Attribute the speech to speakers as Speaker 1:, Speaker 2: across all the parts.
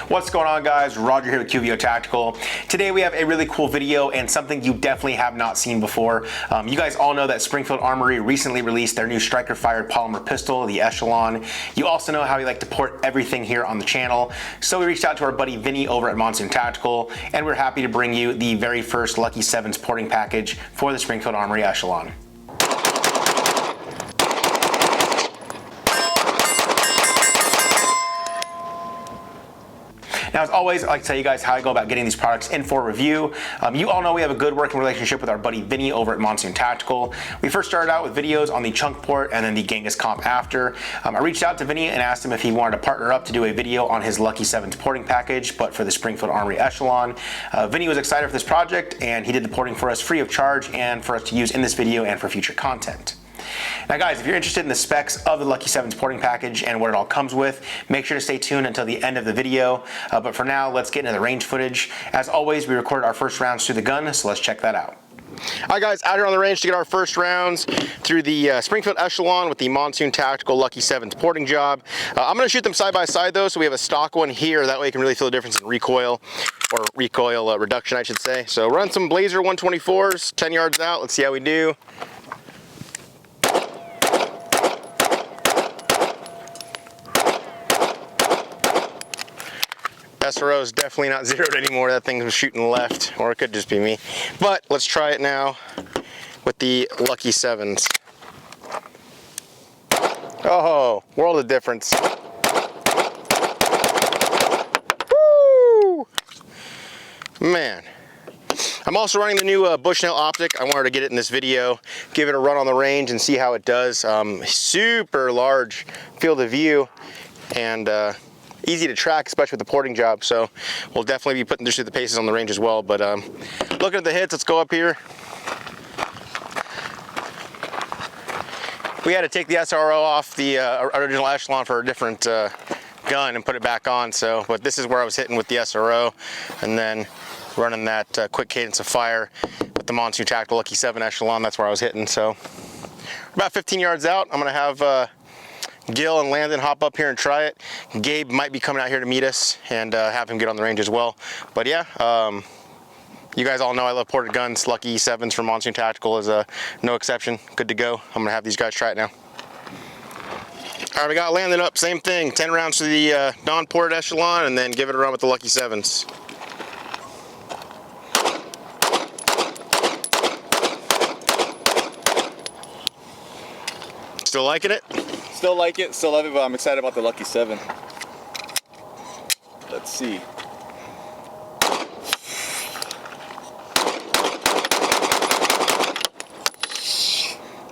Speaker 1: What's going on, guys? Roger here with QVO Tactical. Today we have a really cool video and something you definitely have not seen before. You guys all know that Springfield Armory recently released their new striker-fired polymer pistol, the Echelon. You also know how we like to port everything here on the channel. So we reached out to our buddy Vinny over at Monsoon Tactical, and we're happy to bring you the very first Lucky 7s porting package for the Springfield Armory Echelon. Now, as always, I'd like to tell you guys how I go about getting these products in for review. You all know we have a good working relationship with our buddy Vinny over at Monsoon Tactical. We first started out with videos on the chunk port and then the Genghis comp after. I reached out to Vinny and asked him if he wanted to partner up to do a video on his Lucky 7s porting package, but for the Springfield Armory Echelon. Vinny was excited for this project, and he did the porting for us free of charge and for us to use in this video and for future content. Now guys, if you're interested in the specs of the Lucky 7s porting package and what it all comes with, make sure to stay tuned until the end of the video. But for now, let's get into the range footage. As always, we recorded our first rounds through the gun, so let's check that out. Alright guys, out here on the range to get our first rounds through the Springfield Echelon with the Monsoon Tactical Lucky 7s porting job. I'm going to shoot them side by side though, so we have a stock one here. That way you can really feel the difference in recoil, or recoil reduction I should say. So run some Blazer 124s, 10 yards out. Let's see how we do. SRO is definitely not zeroed anymore. That thing was shooting left, or it could just be me. But let's try it now with the Lucky 7s. Oh, world of difference. Woo! Man. I'm also running the new Bushnell optic. I wanted to get it in this video, give it a run on the range and see how it does. Super large field of view and easy to track, especially with the porting job. So we'll definitely be putting this through the paces on the range as well. But looking at the hits, let's go up here. We had to take the SRO off the original Echelon for a different gun and put it back on. So, but this is where I was hitting with the SRO, and then running that quick cadence of fire with the Monsoon Tactical Lucky 7 Echelon. That's where I was hitting. So about 15 yards out, I'm gonna have Gil and Landon hop up here and try it. Gabe might be coming out here to meet us and have him get on the range as well. But yeah, you guys all know I love ported guns. Lucky 7s from Monsoon Tactical is no exception. Good to go. I'm gonna have these guys try it now. All right, we got Landon up, same thing. 10 rounds to the non-ported Echelon and then give it a run with the Lucky 7s. Still liking it?
Speaker 2: Still like it, still love it, but I'm excited about the Lucky 7. Let's see.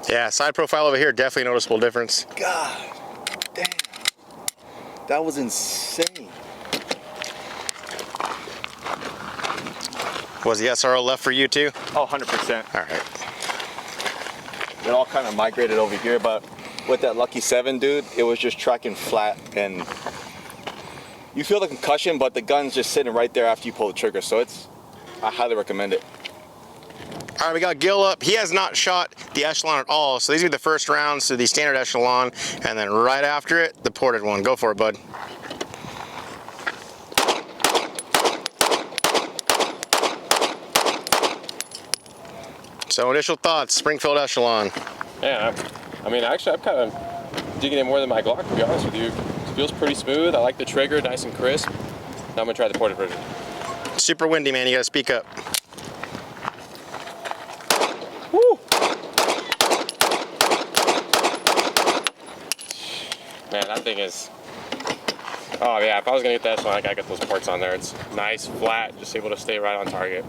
Speaker 1: Yeah, side profile over here, definitely a noticeable difference.
Speaker 2: God damn. That was insane.
Speaker 1: Was the SRO left for you too?
Speaker 2: Oh, 100%.
Speaker 1: All right.
Speaker 2: It all kind of migrated over here, but with that Lucky 7, dude, it was just tracking flat, and you feel the concussion, but the gun's just sitting right there after you pull the trigger, so I highly recommend it.
Speaker 1: All right, we got Gil up. He has not shot the Echelon at all, so these are the first rounds to the standard Echelon, and then right after it, the ported one. Go for it, bud. So initial thoughts, Springfield Echelon.
Speaker 3: Yeah, I mean, actually, I'm kind of digging it more than my Glock, to be honest with you. It feels pretty smooth. I like the trigger, nice and crisp. Now I'm gonna try the ported version.
Speaker 1: Super windy, man. You gotta speak up.
Speaker 3: Woo! Man, that thing is. Oh yeah, if I was gonna get that one, I gotta get those ports on there. It's nice, flat, just able to stay right on target.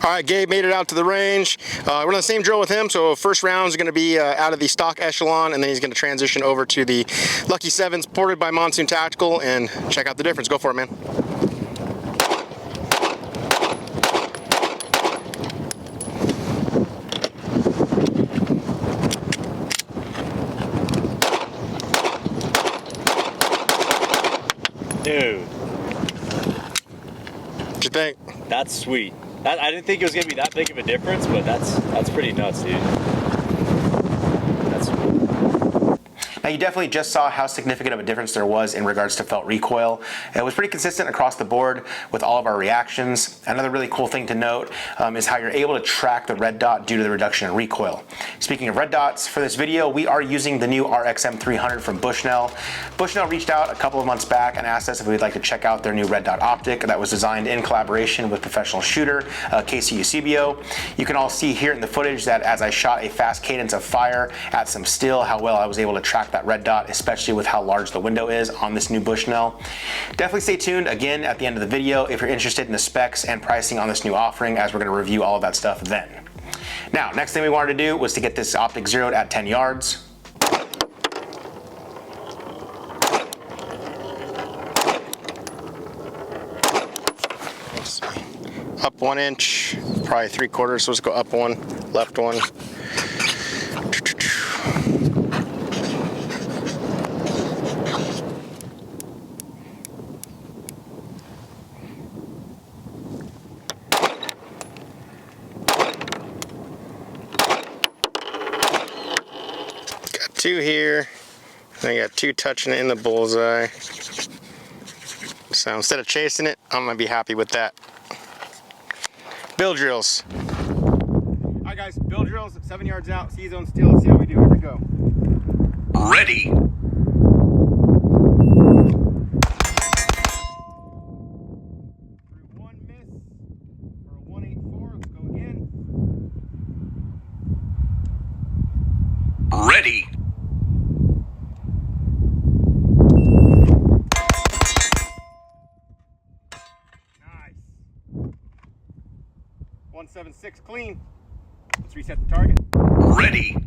Speaker 1: All right, Gabe made it out to the range. We're on the same drill with him, so first round is going to be out of the stock Echelon, and then he's going to transition over to the Lucky 7s ported by Monsoon Tactical and check out the difference. Go for it, man.
Speaker 4: Dude.
Speaker 1: What'd you think?
Speaker 4: That's sweet. I didn't think it was gonna be that big of a difference, but that's pretty nuts, dude. That's
Speaker 1: Now you definitely just saw how significant of a difference there was in regards to felt recoil. It was pretty consistent across the board with all of our reactions. Another really cool thing to note is how you're able to track the red dot due to the reduction in recoil. Speaking of red dots, for this video we are using the new RXM 300 from Bushnell. Bushnell reached out a couple of months back and asked us if we'd like to check out their new red dot optic that was designed in collaboration with professional shooter KCU CBO. You can all see here in the footage that as I shot a fast cadence of fire at some still, how well I was able to track that red dot, especially with how large the window is on this new Bushnell. Definitely stay tuned again at the end of the video if you're interested in the specs and pricing on this new offering, as we're going to review all of that stuff then. Now, next thing we wanted to do was to get this optic zeroed at 10 yards. Up 1 inch, probably 3/4, so let's go up 1, left 1. Got 2 here, and I got 2 touching it in the bullseye. So instead of chasing it, I'm gonna be happy with that. Bill drills. All right, guys, bill drills, 7 yards out, C-zone still. Let's see how we do. Here we go.
Speaker 5: Ready.
Speaker 1: Through 1 miss for a 184. Let's go again.
Speaker 5: Ready.
Speaker 1: Nice. 176 clean. Let's reset the target.
Speaker 5: Ready.
Speaker 1: Man,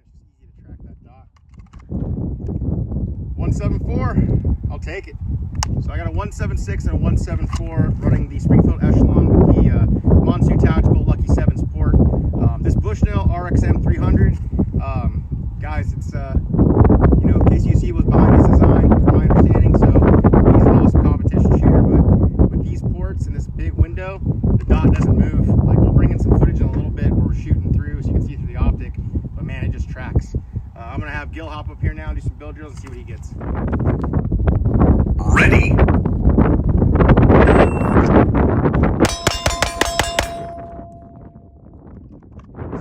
Speaker 1: it's just easy to track that dot. 174. I'll take it. So I got a 176 and a 174 running the Springfield Echelon with the Monsoon Tactical Lucky 7 port. This Bushnell RXM 300, guys, it's you know, KCUC was behind this design, from my understanding, so he's an awesome competition shooter. But with these ports and this big window, the dot doesn't move. Like, we'll bring in some footage in a little bit where we're shooting through, so you can see through the optic. But man, it just tracks. I'm gonna have Gil hop up here now and do some build drills and see what he gets.
Speaker 5: Ready.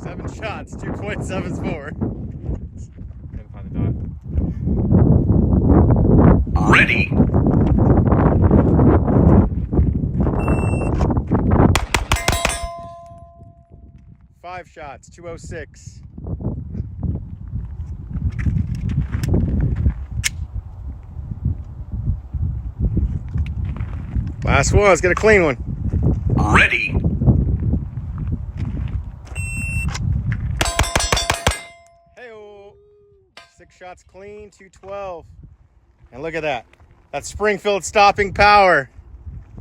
Speaker 1: 7 shots, 2.74.
Speaker 3: Couldn't find the dot.
Speaker 5: Ready.
Speaker 1: Five shots, 206. Last one, let's get a clean one.
Speaker 5: Ready.
Speaker 1: Hey-o. 6 shots clean, 212. And look at that. That's Springfield stopping power.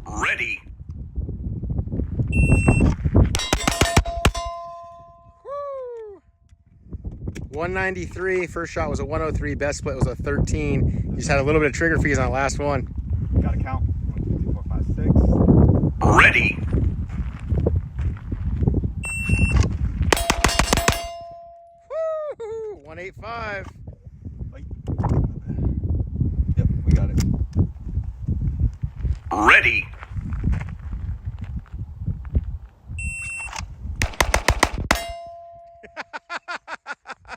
Speaker 5: Ready.
Speaker 1: Woo! 193. First shot was a 103. Best split was a 13. You just had a little bit of trigger fees on that last one.
Speaker 2: Gotta count. 1, 2, 3, 4, 5, 6.
Speaker 5: Ready.
Speaker 1: Woo! 185.
Speaker 2: Wait. Yep, we got it.
Speaker 5: Ready.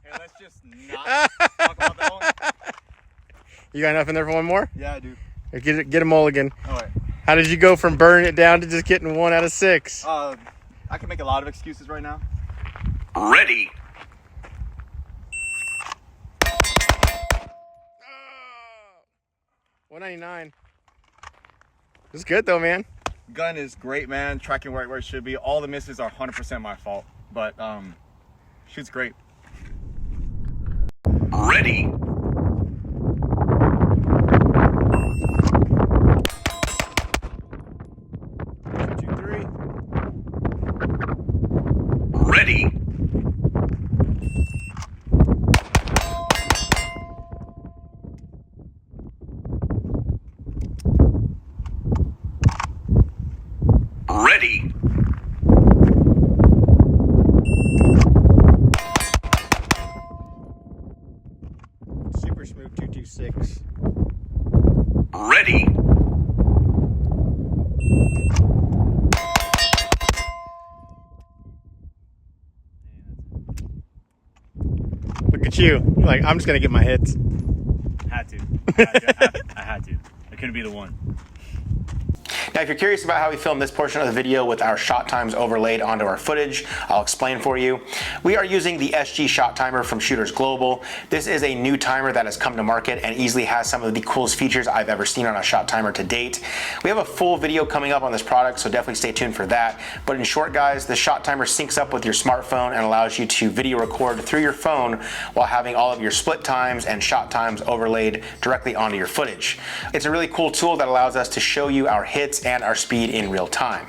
Speaker 2: Hey, let's just not talk about that one.
Speaker 1: You got enough in there for one more?
Speaker 2: Yeah, I do.
Speaker 1: Get a mulligan.
Speaker 2: All right.
Speaker 1: How did you go from burning it down to just getting 1 out of 6?
Speaker 2: I can make a lot of excuses right now.
Speaker 5: Ready.
Speaker 1: 199. It's good though, man.
Speaker 2: Gun is great, man. Tracking right where it should be. All the misses are 100% my fault, but shoots great.
Speaker 5: Ready.
Speaker 1: 2, 3.
Speaker 5: Ready. Ready.
Speaker 2: 6.
Speaker 5: Ready.
Speaker 1: Look at you. You're like, I'm just gonna get my hits.
Speaker 4: Had to. I had to. I couldn't be the one.
Speaker 1: Now, if you're curious about how we filmed this portion of the video with our shot times overlaid onto our footage, I'll explain for you. We are using the SG shot timer from Shooters Global. This is a new timer that has come to market and easily has some of the coolest features I've ever seen on a shot timer to date. We have a full video coming up on this product, so definitely stay tuned for that. But in short, guys, the shot timer syncs up with your smartphone and allows you to video record through your phone while having all of your split times and shot times overlaid directly onto your footage. It's a really cool tool that allows us to show you our hits and our speed in real time.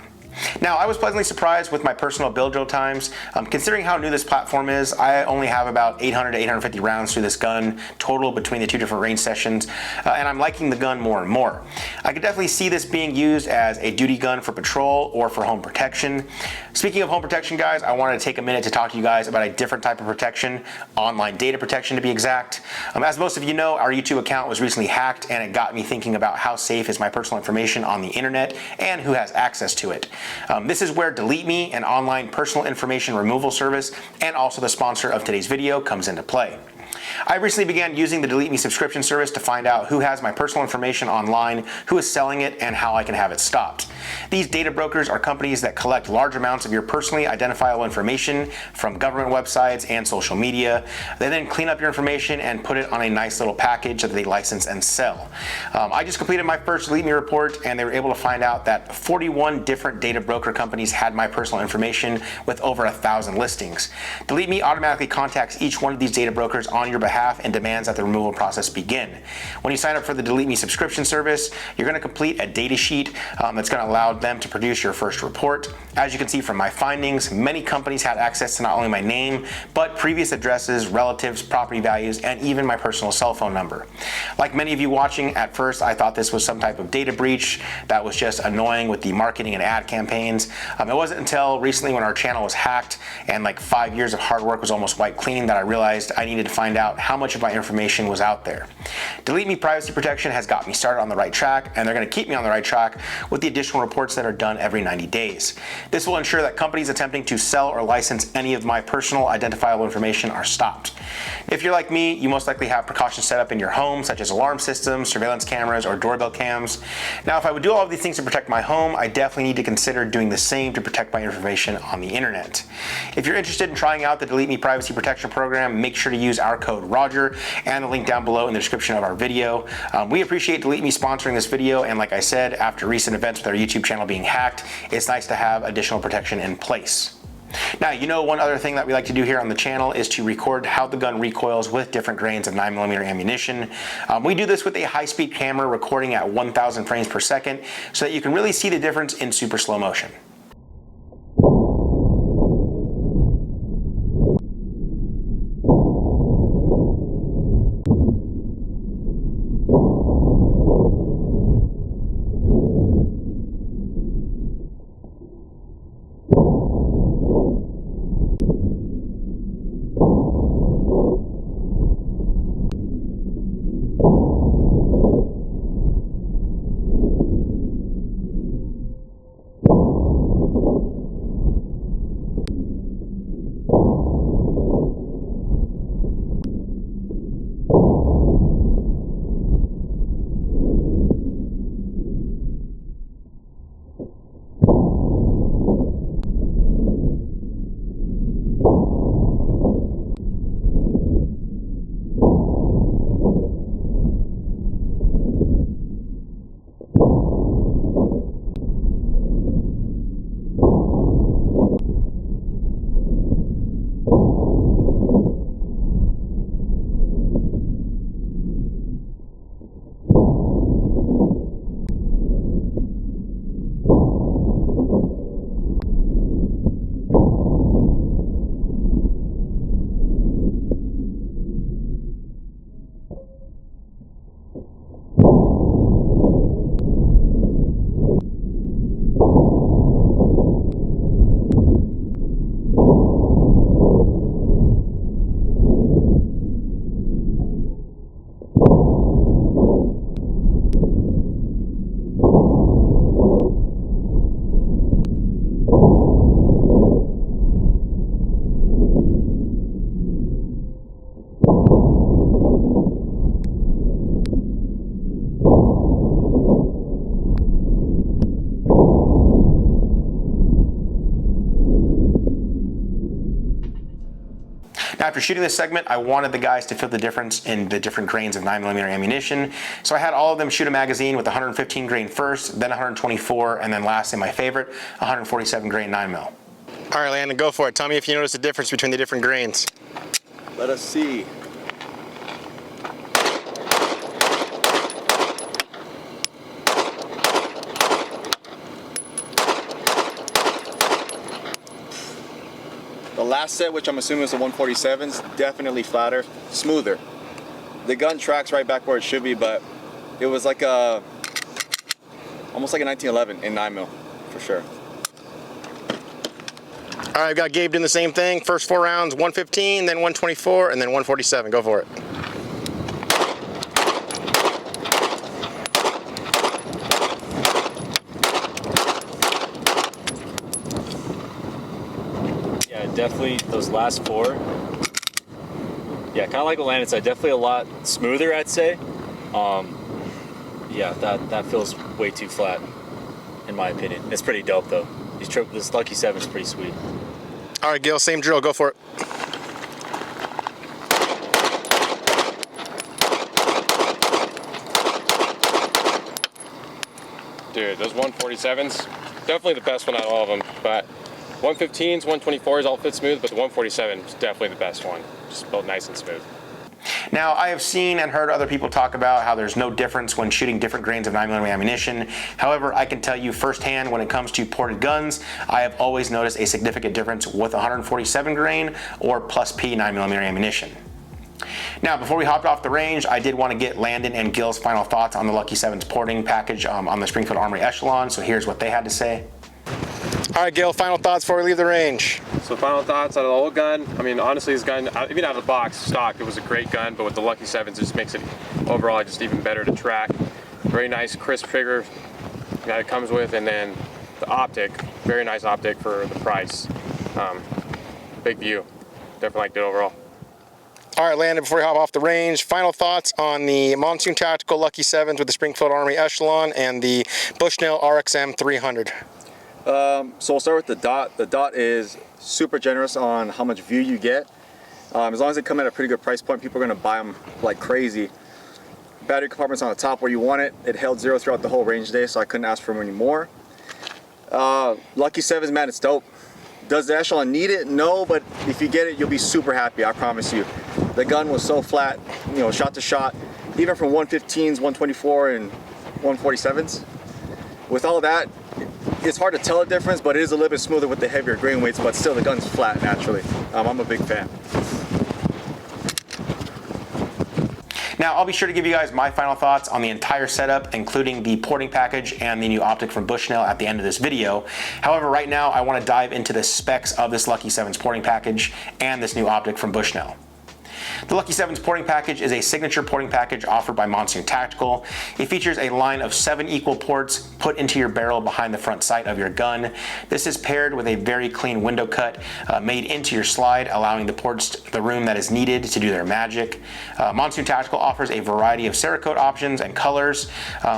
Speaker 1: Now, I was pleasantly surprised with my personal bill drill times. Considering how new this platform is, I only have about 800 to 850 rounds through this gun total between the two different range sessions, and I'm liking the gun more and more. I could definitely see this being used as a duty gun for patrol or for home protection. Speaking of home protection, guys, I wanted to take a minute to talk to you guys about a different type of protection, online data protection to be exact. As most of you know, our YouTube account was recently hacked, and it got me thinking about how safe is my personal information on the internet and who has access to it. This is where Delete Me, an online personal information removal service, and also the sponsor of today's video, comes into play. I recently began using the Delete Me subscription service to find out who has my personal information online, who is selling it, and how I can have it stopped. These data brokers are companies that collect large amounts of your personally identifiable information from government websites and social media. They then clean up your information and put it on a nice little package that they license and sell. I just completed my first Delete Me report, and they were able to find out that 41 different data broker companies had my personal information with over 1,000 listings. Delete Me automatically contacts each one of these data brokers on your behalf and demands that the removal process begin. When you sign up for the Delete Me subscription service, you're going to complete a data sheet that's going to allow them to produce your first report. As you can see from my findings, many companies had access to not only my name, but previous addresses, relatives, property values, and even my personal cell phone number. Like many of you watching, at first I thought this was some type of data breach that was just annoying with the marketing and ad campaigns. It wasn't until recently when our channel was hacked and like 5 years of hard work was almost wiped clean that I realized I needed to find out how much of my information was out there. Delete Me privacy protection has got me started on the right track, and they're going to keep me on the right track with the additional reports that are done every 90 days. This will ensure that companies attempting to sell or license any of my personal identifiable information are stopped. If you're like me, you most likely have precautions set up in your home, such as alarm systems, surveillance cameras, or doorbell cams. Now, if I would do all of these things to protect my home, I definitely need to consider doing the same to protect my information on the internet. If you're interested in trying out the Delete Me privacy protection program, make sure to use our code Roger and the link down below in the description of our video. We appreciate Delete Me sponsoring this video, and like I said, after recent events with our YouTube channel being hacked, it's nice to have additional protection in place. Now, you know, one other thing that we like to do here on the channel is to record how the gun recoils with different grains of 9mm ammunition. We do this with a high-speed camera recording at 1,000 frames per second so that you can really see the difference in super slow motion. Now, after shooting this segment, I wanted the guys to feel the difference in the different grains of 9mm ammunition. So I had all of them shoot a magazine with 115 grain first, then 124, and then lastly, my favorite, 147 grain 9mm. All right, Landon, go for it. Tell me if you notice the difference between the different grains.
Speaker 2: Let us see. The last set, which I'm assuming is the 147s, definitely flatter, smoother. The gun tracks right back where it should be, but it was like a, almost like a 1911 in 9mm, for sure.
Speaker 1: All right, I've got Gabe doing the same thing. First 4 rounds, 115, then 124, and then 147. Go for it.
Speaker 4: Yeah, definitely those last 4. Yeah, kind of like what Landon said, definitely a lot smoother, I'd say. Yeah, that feels way too flat, in my opinion. It's pretty dope though. This Lucky 7 is pretty sweet.
Speaker 1: All right, Gil, same drill. Go for it.
Speaker 3: Dude, those 147s, definitely the best one out of all of them. But 115s, 124s all fit smooth, but the 147 is definitely the best one. Just built nice and smooth.
Speaker 1: Now, I have seen and heard other people talk about how there's no difference when shooting different grains of 9mm ammunition. However, I can tell you firsthand when it comes to ported guns, I have always noticed a significant difference with 147 grain or plus P 9mm ammunition. Now, before we hopped off the range, I did want to get Landon and Gil's final thoughts on the Lucky 7's porting package on the Springfield Armory Echelon, so here's what they had to say. All right, Gil, final thoughts before we leave the range.
Speaker 3: So final thoughts out of the old gun. I mean, honestly, this gun, even out of the box, stock, it was a great gun, but with the Lucky 7s, it just makes it overall just even better to track. Very nice, crisp trigger that it comes with, and then the optic, very nice optic for the price. Big view. Definitely liked it overall.
Speaker 1: All right, Landon, before we hop off the range, final thoughts on the Monsoon Tactical Lucky 7s with the Springfield Armory Echelon and the Bushnell RXM 300.
Speaker 2: So we'll start with the dot. The dot is super generous on how much view you get. As long as they come at a pretty good price point, people are going to buy them like crazy. Battery compartment's on the top where you want it. It held 0 throughout the whole range day, so I couldn't ask for any more. Lucky 7s, man, it's dope. Does the Echelon need it? No, but if you get it, you'll be super happy, I promise you. The gun was so flat, you know, shot to shot, even from 115s, 124, and 147s. With all that, it's hard to tell a difference, but it is a little bit smoother with the heavier grain weights, but still the gun's flat naturally. I'm a big fan.
Speaker 1: Now, I'll be sure to give you guys my final thoughts on the entire setup, including the porting package and the new optic from Bushnell at the end of this video. However, right now, I want to dive into the specs of this Lucky 7's porting package and this new optic from Bushnell. The Lucky 7's porting package is a signature porting package offered by Monsoon Tactical. It features a line of 7 equal ports put into your barrel behind the front sight of your gun. This is paired with a very clean window cut made into your slide, allowing the ports the room that is needed to do their magic. Monsoon Tactical offers a variety of Cerakote options and colors.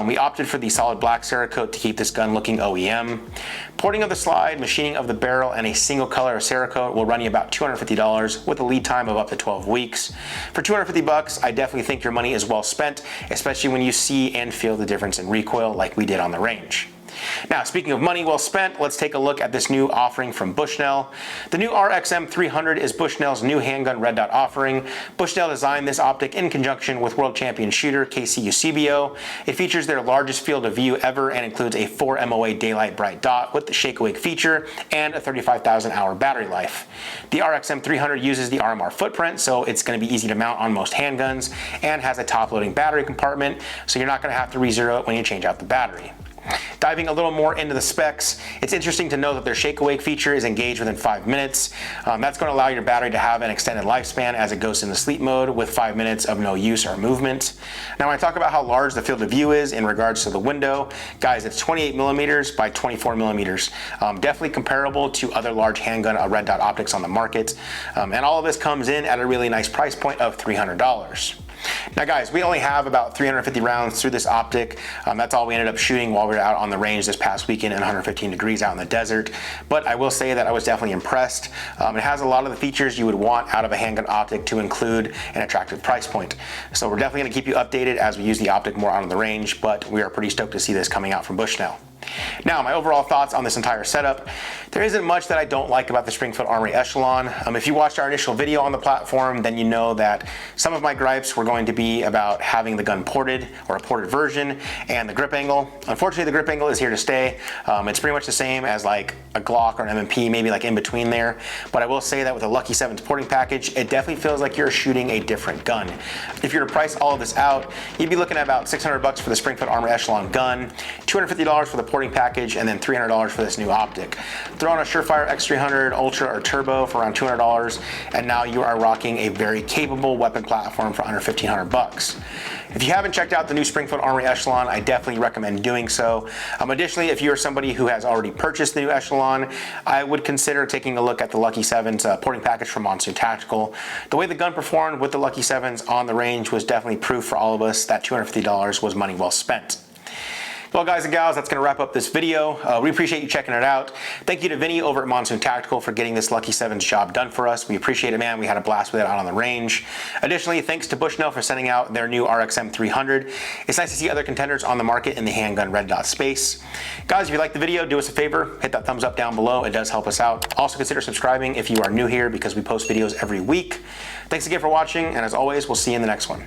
Speaker 1: We opted for the solid black Cerakote to keep this gun looking OEM. Porting of the slide, machining of the barrel, and a single color of Cerakote will run you about $250 with a lead time of up to 12 weeks. For $250, I definitely think your money is well spent, especially when you see and feel the difference in recoil like we did on the range. Now, speaking of money well spent, let's take a look at this new offering from Bushnell. The new RXM 300 is Bushnell's new handgun red dot offering. Bushnell designed this optic in conjunction with world champion shooter KCUCBO. It features their largest field of view ever and includes a 4 MOA daylight bright dot with the shake awake feature and a 35,000 hour battery life. The RXM 300 uses the RMR footprint, so it's going to be easy to mount on most handguns, and has a top loading battery compartment, so you're not going to have to re-zero it when you change out the battery. Diving a little more into the specs, it's interesting to know that their shake awake feature is engaged within 5 minutes. That's going to allow your battery to have an extended lifespan as it goes into sleep mode with 5 minutes of no use or movement. Now, when I talk about how large the field of view is in regards to the window, guys, it's 28mm by 24mm. Definitely comparable to other large handgun red dot optics on the market. And all of this comes in at a really nice price point of $300. Now guys, we only have about 350 rounds through this optic. That's all we ended up shooting while we were out on the range this past weekend in 115 degrees out in the desert. But I will say that I was definitely impressed. It has a lot of the features you would want out of a handgun optic to include an attractive price point. So we're definitely gonna keep you updated as we use the optic more out on the range, but we are pretty stoked to see this coming out from Bushnell. Now, my overall thoughts on this entire setup. There isn't much that I don't like about the Springfield Armory Echelon. If you watched our initial video on the platform, then you know that some of my gripes were going to be about having the gun ported, or a ported version, and the grip angle. Unfortunately, the grip angle is here to stay. It's pretty much the same as like a Glock or an M&P, maybe like in between there. But I will say that with a Lucky 7's porting package, it definitely feels like you're shooting a different gun. If you were to price all of this out, you'd be looking at about 600 bucks for the Springfield Armory Echelon gun, $250 for the porting package, and then $300 for this new optic. Throw on a Surefire X300 Ultra or Turbo for around $200, and now you are rocking a very capable weapon platform for under 1,500 bucks. If you haven't checked out the new Springfield Armory Echelon, I definitely recommend doing so. Additionally, if you're somebody who has already purchased the new Echelon, I would consider taking a look at the Lucky 7's porting package from Monsoon Tactical. The way the gun performed with the Lucky 7's on the range was definitely proof for all of us that $250 was money well spent. Well, guys and gals, that's going to wrap up this video. We appreciate you checking it out. Thank you to Vinny over at Monsoon Tactical for getting this Lucky 7's job done for us. We appreciate it, man. We had a blast with it out on the range. Additionally, thanks to Bushnell for sending out their new RXM 300. It's nice to see other contenders on the market in the handgun red dot space. Guys, if you liked the video, do us a favor. Hit that thumbs up down below. It does help us out. Also consider subscribing if you are new here because we post videos every week. Thanks again for watching, and as always, we'll see you in the next one.